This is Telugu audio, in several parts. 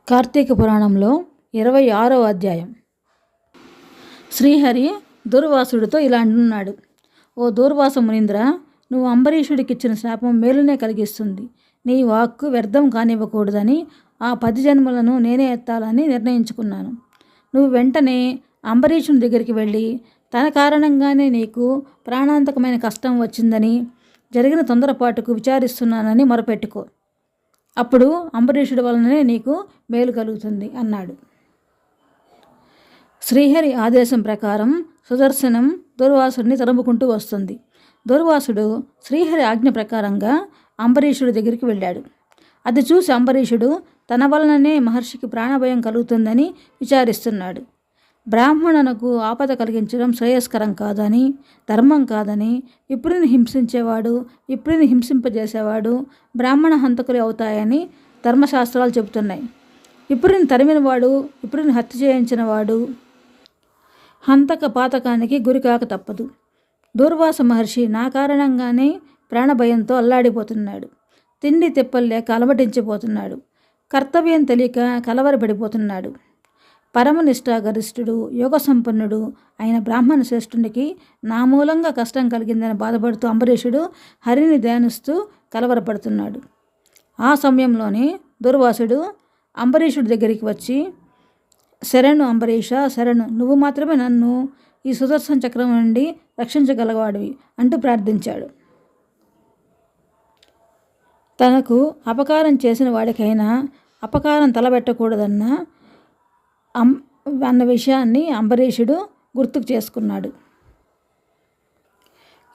కార్తీక పురాణంలో 26వ అధ్యాయం. శ్రీహరి దూర్వాసుడితో ఇలా అంటున్నాడు. ఓ దూర్వాస మునీంద్ర, నువ్వు అంబరీషుడికిచ్చిన శాపం మేలునే కలిగిస్తుంది. నీ వాక్కు వ్యర్థం కానివ్వకూడదని ఆ 10 జన్మలను నేనే ఎత్తాలని నిర్ణయించుకున్నాను. నువ్వు వెంటనే అంబరీషుని దగ్గరికి వెళ్ళి తన కారణంగానే నీకు ప్రాణాంతకమైన కష్టం వచ్చిందని, జరిగిన తొందరపాటుకు విచారిస్తున్నానని మొరపెట్టుకో. అప్పుడు అంబరీషుడి వలననే నీకు మేలు కలుగుతుంది అన్నాడు. శ్రీహరి ఆదేశం ప్రకారం సుదర్శనం దూర్వాసుడిని తరుముకుంటూ వస్తుంది. దూర్వాసుడు శ్రీహరి ఆజ్ఞ ప్రకారంగా అంబరీషుడి దగ్గరికి వెళ్ళాడు. అది చూసి అంబరీషుడు తన వలననే మహర్షికి ప్రాణభయం కలుగుతుందని విచారిస్తున్నాడు. బ్రాహ్మణునకు ఆపద కలిగించడం శ్రేయస్కరం కాదని, ధర్మం కాదని, విప్రుని హింసించేవాడు విప్రుని హింసింపజేసేవాడు బ్రాహ్మణ హంతకులు అవుతాయని ధర్మశాస్త్రాలు చెబుతున్నాయి. విప్రుని తరిమినవాడు విప్రుని హత్య చేయించినవాడు హంతక పాతకానికి గురికాక తప్పదు. దూర్వాస మహర్షి నా కారణంగానే ప్రాణభయంతో అల్లాడిపోతున్నాడు. తిండి తిప్పల్లేక అలమటించిపోతున్నాడు. కర్తవ్యం తెలియక కలవరపడిపోతున్నాడు. పరమనిష్ఠాగరిష్ఠుడు యోగ సంపన్నుడు అయిన బ్రాహ్మణ శ్రేష్ఠునికి నా మూలంగా కష్టం కలిగిందని బాధపడుతూ అంబరీషుడు హరిని ధ్యానిస్తూ కలవరపడుతున్నాడు. ఆ సమయంలోనే దూర్వాసుడు అంబరీషుడి దగ్గరికి వచ్చి, శరణు అంబరీష, శరణు, నువ్వు మాత్రమే నన్ను ఈ సుదర్శన చక్రం నుండి రక్షించగలవాడివి అంటూ ప్రార్థించాడు. తనకు అపకారం చేసిన వాడికైనా అపకారం తలబెట్టకూడదన్న విషయాన్ని అంబరీషుడు గుర్తుకు చేసుకున్నాడు.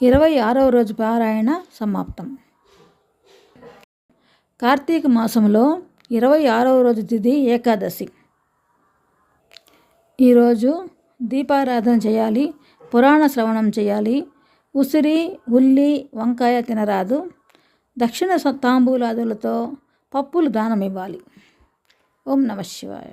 26వ రోజు పారాయణ సమాప్తం. కార్తీక మాసంలో 26వ రోజు తిథి ఏకాదశి. ఈరోజు దీపారాధన చేయాలి, పురాణ శ్రవణం చేయాలి, ఉసిరి ఉల్లి వంకాయ తినరాదు, దక్షిణ తాంబూలాదులతో పప్పులు దానం ఇవ్వాలి. ఓం నమః శివాయ.